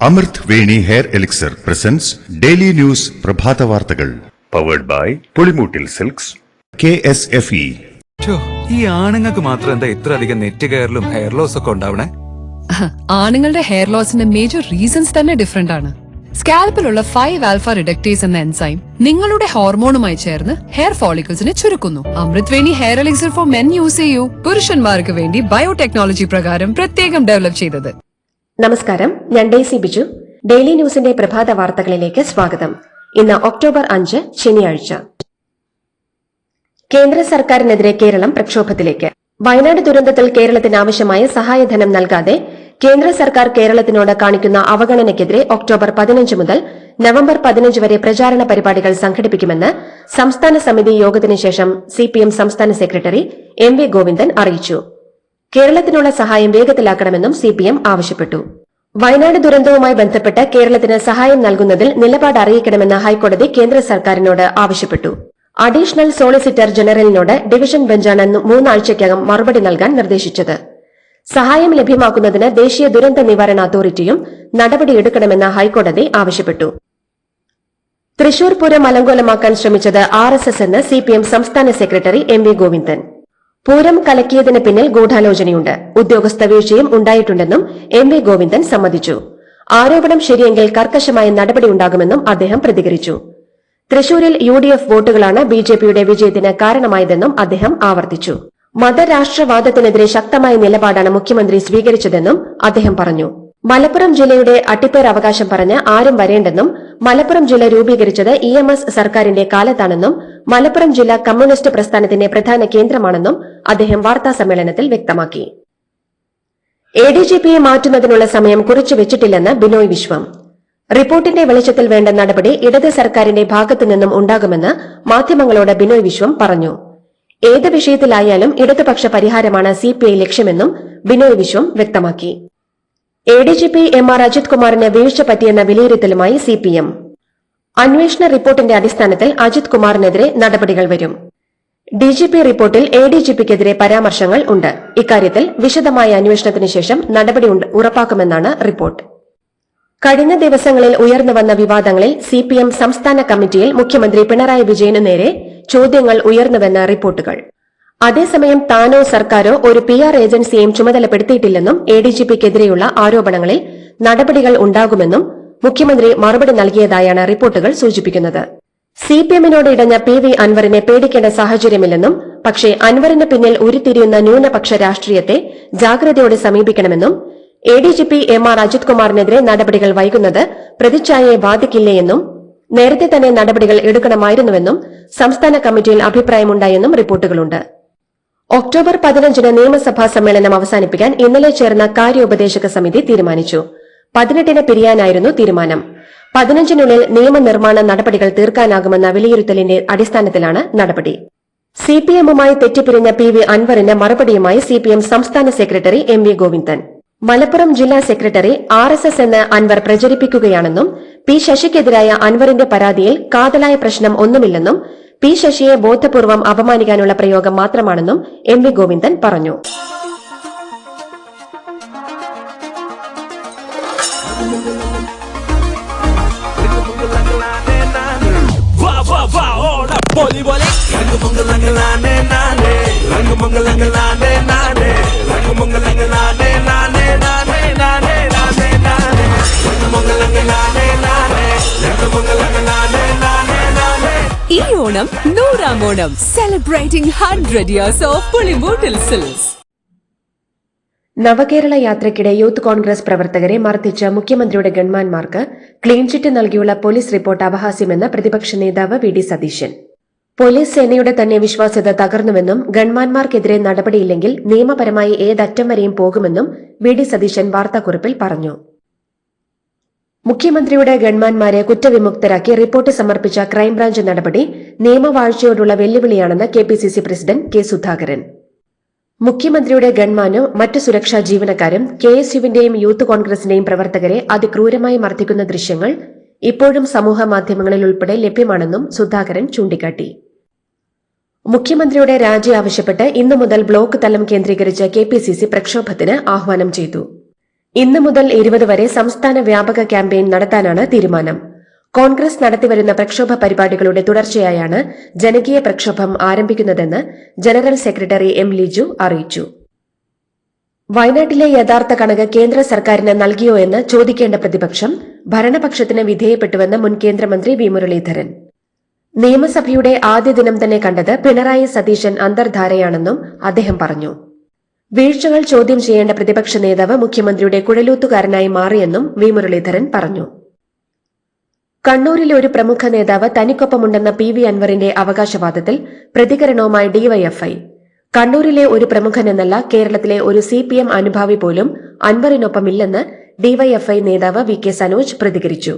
അമൃത് Veni hair elixir presents daily news പ്രഭാത വാർത്തകൾ powered by Pulimoottil silks KSFE. ഈ ആണുങ്ങൾക്ക് മാത്രം എന്താ ഇത്ര അധികം നെറ്റ് കെയറിലും ഹെയർ ലോസ് ഒക്കെ ഉണ്ടാവണേ? ആണുങ്ങളുടെ ഹെയർ ലോസിന്റെ മേജർ റീസൺസ് തന്നെ ഡിഫറെന്റ് ആണ്. സ്കാൽപ്പിലുള്ള 5-ആൽഫ റിഡക്ടേസ് എന്ന എൻസൈം നിങ്ങളുടെ ഹോർമോണുമായി ചേർന്ന് ഹെയർ ഫോളിക്കിൾസിനെ ചുരുക്കുന്നു. Amrit Veni hair elixir for men use ചെയ്യൂ. പുരുഷന്മാർക്ക് വേണ്ടി ബയോടെക്നോളജി പ്രകാരം പ്രത്യേകം ഡെവലപ്പ് ചെയ്തത്. നമസ്കാരം, ഞാൻ ഡെയ്സി ബിജു. ഡെയിലി ന്യൂസിന്റെ പ്രഭാത വാർത്തകളിലേക്ക് സ്വാഗതം. ഇന്ന് ഒക്ടോബർ 5 ശനിയാഴ്ച. കേന്ദ്ര സർക്കാരിനെതിരെ കേരളം പ്രക്ഷോഭത്തിലേക്ക്. വയനാട് ദുരന്തത്തിൽ കേരളത്തിന് ആവശ്യമായ സഹായധനം നൽകാതെ കേന്ദ്ര സർക്കാർ കേരളത്തിനോട് കാണിക്കുന്ന അവഗണനയ്ക്കെതിരെ ഒക്ടോബർ 15 മുതൽ നവംബർ 15 വരെ പ്രചാരണ പരിപാടികൾ സംഘടിപ്പിക്കുമെന്ന് സംസ്ഥാന സമിതി യോഗത്തിനു ശേഷം CPM സംസ്ഥാന സെക്രട്ടറി MV ഗോവിന്ദൻ അറിയിച്ചു. കേരളത്തിനുള്ള സഹായം വേഗത്തിലാക്കണമെന്നും CPM ആവശ്യപ്പെട്ടു. വയനാട് ദുരന്തവുമായി ബന്ധപ്പെട്ട് കേരളത്തിന് സഹായം നൽകുന്നതിൽ നിലപാട് അറിയിക്കണമെന്ന് ഹൈക്കോടതി കേന്ദ്ര സർക്കാരിനോട് ആവശ്യപ്പെട്ടു. അഡീഷണൽ സോളിസിറ്റർ ജനറലിനോട് ഡിവിഷൻ ബെഞ്ചാണ് 3 ആഴ്ചയ്ക്കകം മറുപടി നൽകാൻ നിർദ്ദേശിച്ചത്. സഹായം ലഭ്യമാക്കുന്നതിന് ദേശീയ ദുരന്ത നിവാരണ അതോറിറ്റിയും നടപടിയെടുക്കണമെന്ന് ഹൈക്കോടതി ആവശ്യപ്പെട്ടു. തൃശൂർ പൂരം അലങ്കോലമാക്കാൻ ശ്രമിച്ചത് RSS എന്ന് CPM സംസ്ഥാന സെക്രട്ടറി MV ഗോവിന്ദൻ. പൂരം കലക്കിയതിന് പിന്നിൽ ഗൂഢാലോചനയുണ്ട്, ഉദ്യോഗസ്ഥ വീഴ്ചയും ഉണ്ടായിട്ടുണ്ടെന്നും MV ഗോവിന്ദൻ സമ്മതിച്ചു. ആരോപണം ശരിയെങ്കിൽ കർക്കശമായ നടപടിയുണ്ടാകുമെന്നും അദ്ദേഹം പ്രതികരിച്ചു. തൃശൂരിൽ UDF വോട്ടുകളാണ് BJPയുടെ വിജയത്തിന് കാരണമായതെന്നും അദ്ദേഹം ആവർത്തിച്ചു. മതരാഷ്ട്രവാദത്തിനെതിരെ ശക്തമായ നിലപാടാണ് മുഖ്യമന്ത്രി സ്വീകരിച്ചതെന്നും അദ്ദേഹം പറഞ്ഞു. മലപ്പുറം ജില്ലയുടെ അട്ടിപ്പേർ അവകാശം പറഞ്ഞ് ആരും വരേണ്ടെന്നും മലപ്പുറം ജില്ല രൂപീകരിച്ചത് EMS സർക്കാരിന്റെ കാലത്താണെന്നും മലപ്പുറം ജില്ല കമ്മ്യൂണിസ്റ്റ് പ്രസ്ഥാനത്തിന്റെ പ്രധാന കേന്ദ്രമാണെന്നും അദ്ദേഹം വാർത്താസമ്മേളനത്തിൽ വ്യക്തമാക്കി. ADGPയെ മാറ്റുന്നതിനുള്ള സമയം കുറിച്ചുവച്ചിട്ടില്ലെന്ന് ബിനോയ് വിശ്വം. റിപ്പോർട്ടിന്റെ വെളിച്ചത്തിൽ വേണ്ട നടപടി ഇടത് സർക്കാരിന്റെ ഭാഗത്തുനിന്നും ഉണ്ടാകുമെന്ന് മാധ്യമങ്ങളോട് ബിനോയ് വിശ്വം പറഞ്ഞു. ഏത് വിഷയത്തിലായാലും ഇടതുപക്ഷ പരിഹാരമാണ് CPI ലക്ഷ്യമെന്നും ബിനോയ് വിശ്വം വ്യക്തമാക്കി. ADGP MR അജിത് കുമാറിന് വീഴ്ച പറ്റിയെന്ന വിലയിരുത്തലുമായി CPM. അന്വേഷണ റിപ്പോർട്ടിന്റെ അടിസ്ഥാനത്തിൽ അജിത് കുമാറിനെതിരെ നടപടികൾ വരും. DGP റിപ്പോർട്ടിൽ ADGPക്കെതിരെ പരാമർശങ്ങൾ ഉണ്ട്. ഇക്കാര്യത്തിൽ വിശദമായ അന്വേഷണത്തിന് ശേഷം നടപടി ഉറപ്പാക്കുമെന്നാണ് റിപ്പോർട്ട്. കഴിഞ്ഞ ദിവസങ്ങളിൽ ഉയർന്നുവന്ന വിവാദങ്ങളിൽ CPM സംസ്ഥാന കമ്മിറ്റിയിൽ മുഖ്യമന്ത്രി പിണറായി വിജയനു നേരെ ചോദ്യങ്ങൾ ഉയർന്നുവെന്ന റിപ്പോർട്ടുകൾ. അതേസമയം താനോ സർക്കാരോ ഒരു PR ഏജൻസിയെയും ചുമതലപ്പെടുത്തിയിട്ടില്ലെന്നും ADGPക്കെതിരെയുള്ള ആരോപണങ്ങളിൽ നടപടികൾ ഉണ്ടാകുമെന്നും മുഖ്യമന്ത്രി മറുപടി നൽകിയതായാണ് റിപ്പോർട്ടുകൾ സൂചിപ്പിക്കുന്നത്. CPMനോട് ഇടഞ്ഞ PV അൻവറിനെ പേടിക്കേണ്ട സാഹചര്യമില്ലെന്നും പക്ഷേ അൻവറിന് പിന്നിൽ ഉരുത്തിരിയുന്ന ന്യൂനപക്ഷ രാഷ്ട്രീയത്തെ ജാഗ്രതയോടെ സമീപിക്കണമെന്നും ADGP MR അജിത് കുമാറിനെതിരെ നടപടികൾ വൈകുന്നത് പ്രതിച്ഛായയെ ബാധിക്കില്ലേയെന്നും നേരത്തെ തന്നെ നടപടികൾ എടുക്കണമായിരുന്നുവെന്നും സംസ്ഥാന കമ്മിറ്റിയിൽ അഭിപ്രായമുണ്ടായെന്നും റിപ്പോർട്ടുകളുണ്ട്. ഒക്ടോബർ 15 നിയമസഭാ സമ്മേളനം അവസാനിപ്പിക്കാൻ ഇന്നലെ ചേർന്ന കാര്യോപദേശക സമിതി തീരുമാനിച്ചു. 18 പിരിയാനായിരുന്നു തീരുമാനം. 15 നിയമനിർമ്മാണ നടപടികൾ തീർക്കാനാകുമെന്ന വിലയിരുത്തലിന്റെ അടിസ്ഥാനത്തിലാണ് നടപടി. CPMുമായി തെറ്റിപ്പിരിഞ്ഞ PV അൻവറിന് മറുപടിയുമായി CPM സംസ്ഥാന സെക്രട്ടറി MV ഗോവിന്ദൻ. മലപ്പുറം ജില്ലാ സെക്രട്ടറി RSS എന്ന് അൻവർ പ്രചരിപ്പിക്കുകയാണെന്നും P ശശിക്കെതിരായ അൻവറിന്റെ പരാതിയിൽ കാതലായ പ്രശ്നം ഒന്നുമില്ലെന്നും P ശശിയെ ബോധപൂർവം അപമാനിക്കാനുള്ള പ്രയോഗം മാത്രമാണെന്നും MV ഗോവിന്ദൻ പറഞ്ഞു. ഈ ഓണം 100ാം Onam, celebrating 100 years of Pulimoottil silks. Navakerala യാത്രയ്ക്കിടെ യൂത്ത് കോൺഗ്രസ് പ്രവർത്തകരെ മർദ്ദിച്ച മുഖ്യമന്ത്രിയുടെ ഗൺമാൻമാർക്ക് ക്ലീൻ ചിറ്റ് നൽകിയുള്ള പോലീസ് റിപ്പോർട്ട് അപഹാസ്യമെന്ന് പ്രതിപക്ഷ നേതാവ് VD സതീശൻ. പോലീസ് സേനയുടെ തന്നെ വിശ്വാസ്യത തകർന്നുവെന്നും ഗൺമാൻമാർക്കെതിരെ നടപടിയില്ലെങ്കിൽ നിയമപരമായി ഏതറ്റം വരെയും പോകുമെന്നും VD സതീശൻ വാർത്താക്കുറിപ്പിൽ പറഞ്ഞു. മുഖ്യമന്ത്രിയുടെ ഗൺമാൻമാരെ കുറ്റവിമുക്തരാക്കി റിപ്പോർട്ട് സമർപ്പിച്ച ക്രൈംബ്രാഞ്ച് നടപടി നിയമവാഴ്ചയോടുള്ള വെല്ലുവിളിയാണെന്ന് KPCC പ്രസിഡന്റ് K സുധാകരൻ. മുഖ്യമന്ത്രിയുടെ ഗൺമാനോ മറ്റു സുരക്ഷാ ജീവനക്കാരും KSUവിന്റെയും യൂത്ത് കോൺഗ്രസിന്റെയും പ്രവർത്തകരെ അതിക്രൂരമായി മർദ്ദിക്കുന്ന ദൃശ്യങ്ങൾ ഇപ്പോഴും സമൂഹമാധ്യമങ്ങളിൽ ഉൾപ്പെടെ ലഭ്യമാണെന്നും സുധാകരൻ ചൂണ്ടിക്കാട്ടി. മുഖ്യമന്ത്രിയുടെ രാജി ആവശ്യപ്പെട്ട് ഇന്നു മുതൽ ബ്ലോക്ക് തലം കേന്ദ്രീകരിച്ച് KPCC പ്രക്ഷോഭത്തിന് ആഹ്വാനം ചെയ്തു. ഇന്ന് മുതൽ 20 വരെ സംസ്ഥാന വ്യാപക ക്യാമ്പയിൻ നടത്താനാണ് തീരുമാനം. കോൺഗ്രസ് നടത്തിവരുന്ന പ്രക്ഷോഭ പരിപാടികളുടെ തുടർച്ചയായാണ് ജനകീയ പ്രക്ഷോഭം ആരംഭിക്കുന്നതെന്ന് ജനറൽ സെക്രട്ടറി എം ലിജു അറിയിച്ചു. വയനാട്ടിലെ യഥാർത്ഥ കണക്ക് കേന്ദ്ര സർക്കാരിന് നൽകിയോ എന്ന് ചോദിക്കേണ്ട പ്രതിപക്ഷം ഭരണപക്ഷത്തിന് വിധേയപ്പെട്ടുവെന്ന് മുൻ കേന്ദ്രമന്ത്രി വി മുരളീധരൻ. നിയമസഭയുടെ ആദ്യ ദിനം തന്നെ കണ്ടത് പിണറായി സതീശൻ അന്തർധാരയാണെന്നും അദ്ദേഹം പറഞ്ഞു. വീഴ്ചകൾ ചോദ്യം ചെയ്യേണ്ട പ്രതിപക്ഷ നേതാവ് മുഖ്യമന്ത്രിയുടെ കുഴലൂത്തുകാരനായി മാറിയെന്നും വി മുരളീധരൻ പറഞ്ഞു. കണ്ണൂരിലെ ഒരു പ്രമുഖ നേതാവ് തനിക്കൊപ്പമുണ്ടെന്ന PV അൻവറിന്റെ അവകാശവാദത്തിൽ പ്രതികരണവുമായി ഡിവൈഎഫ്ഐ. കണ്ണൂരിലെ ഒരു പ്രമുഖനെന്നല്ല, കേരളത്തിലെ ഒരു CPM അനുഭാവി പോലും അൻവറിനൊപ്പമില്ലെന്ന് ഡിവൈഎഫ്ഐ നേതാവ് VK സനോജ് പ്രതികരിച്ചു.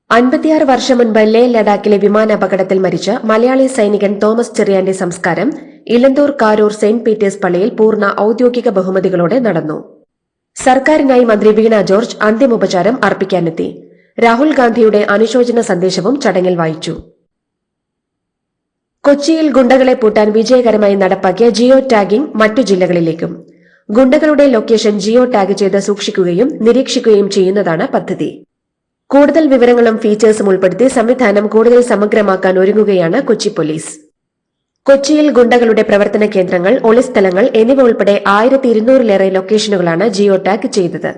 56 വർഷം മുൻപ് ലേ ലഡാക്കിലെ വിമാനാപകടത്തിൽ മരിച്ച മലയാളി സൈനികൻ തോമസ് ചെറിയാന്റെ സംസ്കാരം ഇലന്തൂർ കാരൂർ സെന്റ് പീറ്റേഴ്സ് പള്ളിയിൽ പൂർണ്ണ ഔദ്യോഗിക ബഹുമതികളോടെ നടന്നു. സർക്കാരിനായി മന്ത്രി വീണ ജോർജ് അന്തിമോപചാരം അർപ്പിക്കാനെത്തി. രാഹുൽ ഗാന്ധിയുടെ അനുശോചന സന്ദേശവും ചടങ്ങിൽ വായിച്ചു. കൊച്ചിയിൽ ഗുണ്ടകളെ പൂട്ടാൻ വിജയകരമായി നടപ്പാക്കിയ ജിയോ ടാഗിംഗ് മറ്റു ജില്ലകളിലേക്കും. ഗുണ്ടകളുടെ ലൊക്കേഷൻ ജിയോ ടാഗ് ചെയ്ത് സൂക്ഷിക്കുകയും നിരീക്ഷിക്കുകയും ചെയ്യുന്നതാണ് പദ്ധതി. കൂടുതൽ വിവരങ്ങളും ഫീച്ചേഴ്സും ഉൾപ്പെടുത്തി സംവിധാനം കൂടുതൽ സമഗ്രമാക്കാൻ ഒരുങ്ങുകയാണ് കൊച്ചി പോലീസ്. കൊച്ചിയിൽ ഗുണ്ടകളുടെ പ്രവർത്തന കേന്ദ്രങ്ങൾ, ഒളിസ്ഥലങ്ങൾ എന്നിവ ഉൾപ്പെടെ 1200-ലേറെ ലൊക്കേഷനുകളാണ് ജിയോ ടാഗ് ചെയ്തത്.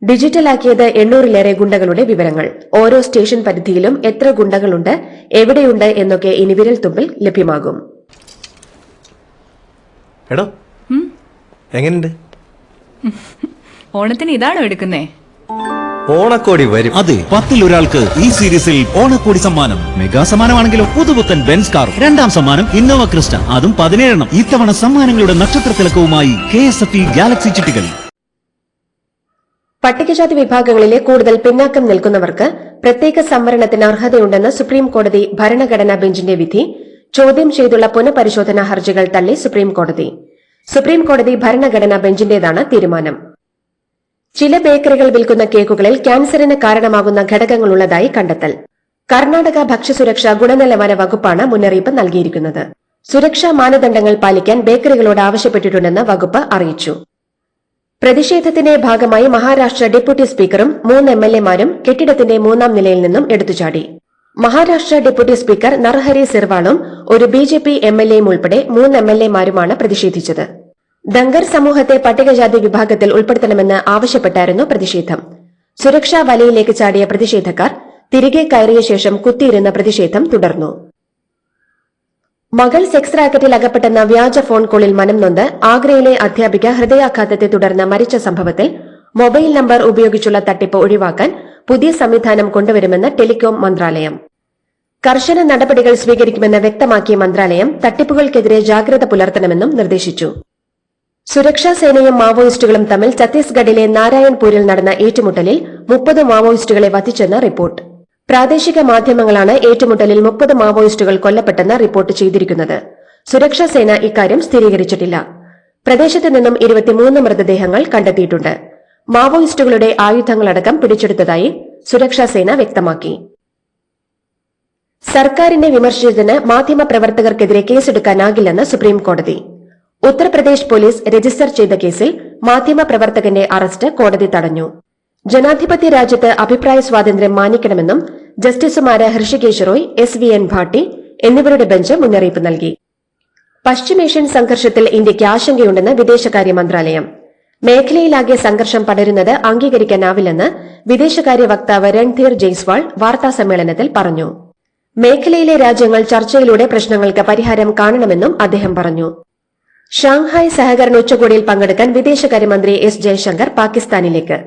ഡിജിറ്റലാക്കിയത് 800-ലേറെ ഗുണ്ടകളുടെ വിവരങ്ങൾ. ഓരോ സ്റ്റേഷൻ പരിധിയിലും എത്ര ഗുണ്ടകളുണ്ട്, എവിടെയുണ്ട് എന്നൊക്കെ ഇനി വിരൽ തുമ്പിൽ ലഭ്യമാകും. എടോ എങ്ങനെയുണ്ട്? ഓണത്തിന് ഇതാണോ എടുക്കുന്നേ? ഓണക്കോടി വരും. അതെ, 10-ൽ ഒരാൾക്ക് ഈ സീരീസിൽ ഓണക്കോടി സമ്മാനം. മെഗാ സമ്മാനമാണെങ്കിലോ പുതുപുത്തൻ ബെൻസ് കാർ, രണ്ടാം സമ്മാനം ഇന്നോവ ക്രിസ്റ്റ, അതും 17. ഇത്തവണ സമ്മാനങ്ങളുടെ നക്ഷത്ര തിലക്കവുമായി KSFE ഗാലക്സി ചിട്ടികൾ. പട്ടികജാതി വിഭാഗങ്ങളിലെ കൂടുതൽ പിന്നാക്കം നിൽക്കുന്നവർക്ക് പ്രത്യേക സംവരണത്തിന് അർഹതയുണ്ടെന്ന സുപ്രീം കോടതി ഭരണഘടനാ ബെഞ്ചിന്റെ വിധി ചോദ്യം ചെയ്തുള്ള പുനഃപരിശോധനാ ഹർജികൾ തള്ളി സുപ്രീം കോടതി. സുപ്രീം കോടതി ഭരണഘടനാ ബെഞ്ചിന്റേതാണ് തീരുമാനം. ചില ബേക്കറികൾ വിൽക്കുന്ന കേക്കുകളിൽ ക്യാൻസറിന് കാരണമാകുന്ന ഘടകങ്ങളുള്ളതായി കണ്ടെത്തൽ. കർണാടക ഭക്ഷ്യസുരക്ഷാ ഗുണനിലവാര വകുപ്പാണ് മുന്നറിയിപ്പ് നൽകിയിരിക്കുന്നത്. സുരക്ഷാ മാനദണ്ഡങ്ങൾ പാലിക്കാൻ ബേക്കറികളോട് ആവശ്യപ്പെട്ടിട്ടുണ്ടെന്ന് വകുപ്പ് അറിയിച്ചു. പ്രതിഷേധത്തിന്റെ ഭാഗമായി മഹാരാഷ്ട്ര ഡെപ്യൂട്ടി സ്പീക്കറും 3 MLA-മാരും കെട്ടിടത്തിന്റെ 3ാം നിലയിൽ നിന്നും എടുത്തുചാടി. മഹാരാഷ്ട്ര ഡെപ്യൂട്ടി സ്പീക്കർ നർഹരി സിർവാളും ഒരു BJP MLA-യും ഉൾപ്പെടെ 3 MLA-മാരുമാണ് പ്രതിഷേധിച്ചത്. ദംഗർ സമൂഹത്തെ പട്ടികജാതി വിഭാഗത്തിൽ ഉൾപ്പെടുത്തണമെന്ന് ആവശ്യപ്പെട്ടായിരുന്നു പ്രതിഷേധം. സുരക്ഷാ വലയിലേക്ക് ചാടിയ പ്രതിഷേധക്കാർ തിരികെ കയറിയ ശേഷം കുത്തിയിരുന്ന പ്രതിഷേധം തുടർന്നു. മകൾ സെക്സ് റാക്കറ്റിൽ അകപ്പെട്ടെന്ന വ്യാജ ഫോൺ കോളിൽ മനം നൊന്ത് ആഗ്രയിലെ അധ്യാപിക ഹൃദയാഘാതത്തെ തുടർന്ന് മരിച്ച സംഭവത്തിൽ മൊബൈൽ നമ്പർ ഉപയോഗിച്ചുള്ള തട്ടിപ്പ് ഒഴിവാക്കാൻ പുതിയ സംവിധാനം കൊണ്ടുവരുമെന്ന് ടെലികോം മന്ത്രാലയം. കർശന നടപടികൾ സ്വീകരിക്കുമെന്ന് വ്യക്തമാക്കിയ മന്ത്രാലയം തട്ടിപ്പുകൾക്കെതിരെ ജാഗ്രത പുലർത്തണമെന്നും നിർദ്ദേശിച്ചു. സുരക്ഷാ സേനയും മാവോയിസ്റ്റുകളും തമ്മിൽ ഛത്തീസ്ഗഡിലെ നാരായൺപൂരിൽ നടന്ന ഏറ്റുമുട്ടലിൽ 30 മാവോയിസ്റ്റുകളെ വധിച്ചെന്ന് റിപ്പോർട്ട്. പ്രാദേശിക മാധ്യമങ്ങളാണ് ഏറ്റുമുട്ടലിൽ 30 മാവോയിസ്റ്റുകൾ കൊല്ലപ്പെട്ടെന്ന് റിപ്പോർട്ട് ചെയ്തിരിക്കുന്നത്. സുരക്ഷാ സേന ഇക്കാര്യം സ്ഥിരീകരിച്ചിട്ടില്ല. പ്രദേശത്ത് നിന്നും 23 മൃതദേഹങ്ങൾ കണ്ടെത്തിയിട്ടുണ്ട്. മാവോയിസ്റ്റുകളുടെ ആയുധങ്ങളടക്കം പിടിച്ചെടുത്തതായി സുരക്ഷാ സേന വ്യക്തമാക്കി. സർക്കാരിനെ വിമർശിച്ചതിന് മാധ്യമപ്രവർത്തകർക്കെതിരെ കേസെടുക്കാനാകില്ലെന്ന് സുപ്രീം കോടതി. ഉത്തർപ്രദേശ് പോലീസ് രജിസ്റ്റർ ചെയ്ത കേസിൽ മാധ്യമപ്രവർത്തകന്റെ അറസ്റ്റ് കോടതി തടഞ്ഞു. ജനാധിപത്യ രാജ്യത്ത് അഭിപ്രായ സ്വാതന്ത്ര്യം മാനിക്കണമെന്നും ജസ്റ്റിസുമാരായ ഹൃഷികേശ് റോയ്, SVN ഭാട്ടി എന്നിവരുടെ ബെഞ്ച് മുന്നറിയിപ്പ് നൽകി. പശ്ചിമേഷ്യൻ സംഘർഷത്തിൽ ഇന്ത്യയ്ക്ക് ആശങ്കയുണ്ടെന്ന് വിദേശകാര്യ മന്ത്രാലയം. മേഖലയിലാകെ സംഘർഷം പടരുന്നത് അംഗീകരിക്കാനാവില്ലെന്ന് വിദേശകാര്യ വക്താവ് രൺധീർ ജയ്സ്വാൾ വാർത്താസമ്മേളനത്തിൽ പറഞ്ഞു. മേഖലയിലെ രാജ്യങ്ങൾ ചർച്ചയിലൂടെ പ്രശ്നങ്ങൾക്ക് പരിഹാരം കാണണമെന്നും അദ്ദേഹം പറഞ്ഞു. ഷാങ്ഹായ് സഹകരണ ഉച്ചകോടിയിൽ പങ്കെടുക്കാൻ വിദേശകാര്യമന്ത്രി S. ജയശങ്കർ പാകിസ്ഥാനിലേക്ക്.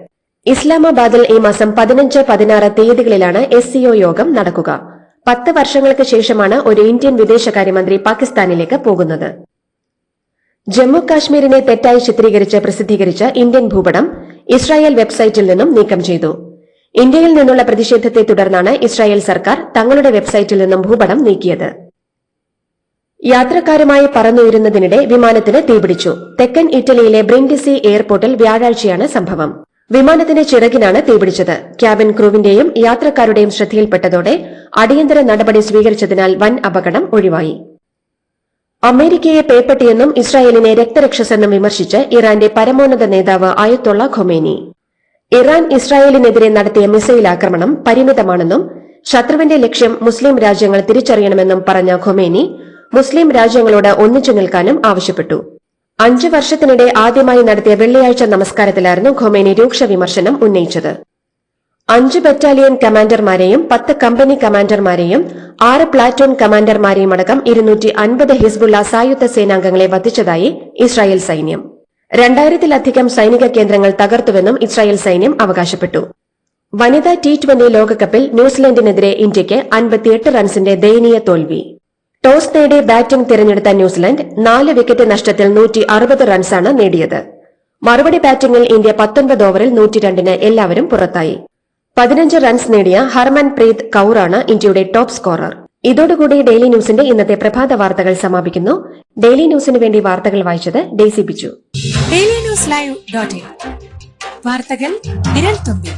ഇസ്ലാമാബാദിൽ ഈ മാസം 15, 16 തീയതികളിലാണ് SCO യോഗം നടക്കുക. 10 വർഷങ്ങൾക്ക് ശേഷമാണ് ഒരു ഇന്ത്യൻ വിദേശകാര്യമന്ത്രി പാകിസ്ഥാനിലേക്ക് പോകുന്നത്. ജമ്മു കാശ്മീരിനെ തെറ്റായി ചിത്രീകരിച്ച് പ്രസിദ്ധീകരിച്ച ഇന്ത്യൻ ഭൂപടം ഇസ്രായേൽ വെബ്സൈറ്റിൽ നിന്നും നീക്കം ചെയ്തു. ഇന്ത്യയിൽ നിന്നുള്ള പ്രതിഷേധത്തെ തുടർന്നാണ് ഇസ്രായേൽ സർക്കാർ തങ്ങളുടെ വെബ്സൈറ്റിൽ നിന്നും ഭൂപടം നീക്കിയത്. യാത്രക്കാരുമായി പറന്നുയരുന്നതിനിടെ വിമാനത്തിന് തീപിടിച്ചു. തെക്കൻ ഇറ്റലിയിലെ ബ്രിൻഡിസി എയർപോർട്ടിൽ വ്യാഴാഴ്ചയാണ് സംഭവം. വിമാനത്തിന്റെ ചിറകിനാണ് തീപിടിച്ചത്. ക്യാബിൻ ക്രൂവിന്റെയും യാത്രക്കാരുടെയും ശ്രദ്ധയിൽപ്പെട്ടതോടെ അടിയന്തര നടപടി സ്വീകരിച്ചതിനാൽ വൻ അപകടം ഒഴിവായി. അമേരിക്കയെ പേപ്പട്ടിയെന്നും ഇസ്രായേലിനെ രക്തരക്ഷസെന്നും വിമർശിച്ച് ഇറാന്റെ പരമോന്നത നേതാവ് അയത്തുള്ള ഖൊമേനി. ഇറാൻ ഇസ്രായേലിനെതിരെ നടത്തിയ മിസൈൽ ആക്രമണം പരിമിതമാണെന്നും ശത്രുവിന്റെ ലക്ഷ്യം മുസ്ലിം രാജ്യങ്ങൾ തിരിച്ചറിയണമെന്നും പറഞ്ഞ ഖൊമേനി മുസ്ലിം രാജ്യങ്ങളോട് ഒന്നിച്ചു നിൽക്കാനും ആവശ്യപ്പെട്ടു. 5 വർഷത്തിനിടെ ആദ്യമായി നടത്തിയ വെള്ളിയാഴ്ച നമസ്കാരത്തിലായിരുന്നു ഖൊമേനി രൂക്ഷ വിമർശനം ഉന്നയിച്ചത്. 5 ബറ്റാലിയൻ കമാൻഡർമാരെയും 10 കമ്പനി കമാൻഡർമാരെയും 6 പ്ലാറ്റൂൺ കമാൻഡർമാരെയും അടക്കം 250 ഹിസ്ബുള്ള സായുധ സേനാംഗങ്ങളെ വധിച്ചതായി ഇസ്രായേൽ സൈന്യം. 2000-ലധികം സൈനിക കേന്ദ്രങ്ങൾ തകർത്തുവെന്നും ഇസ്രായേൽ സൈന്യം അവകാശപ്പെട്ടു. വനിതാ T20 ലോകകപ്പിൽ ന്യൂസിലൻഡിനെതിരെ ഇന്ത്യയ്ക്ക് 58 റൺസിന്റെ ദയനീയ തോൽവി. ടോസ് നേടി ബാറ്റിംഗ് തിരഞ്ഞെടുത്ത ന്യൂസിലൻഡ് 4 വിക്കറ്റ് നഷ്ടത്തിൽ 160 റൺസാണ് നേടിയത്. മറുപടി ബാറ്റിംഗിൽ ഇന്ത്യ 19 ഓവറിൽ 102-ന് എല്ലാവരും പുറത്തായി. 15 റൺസ് നേടിയ ഹർമൻപ്രീത് കൌറാണ് ഇന്ത്യയുടെ ടോപ്പ് സ്കോറർ. ഇതോടുകൂടി ഡെയിലി ന്യൂസിന്റെ ഇന്നത്തെ പ്രഭാത വാർത്തകൾ സമാപിക്കുന്നു. ഡെയിലി ന്യൂസിന് വേണ്ടി വാർത്തകൾ വായിച്ചത് Daisy Biju. Daily news live .in വാർത്തകൾ വിരൽ തുമ്പിൽ.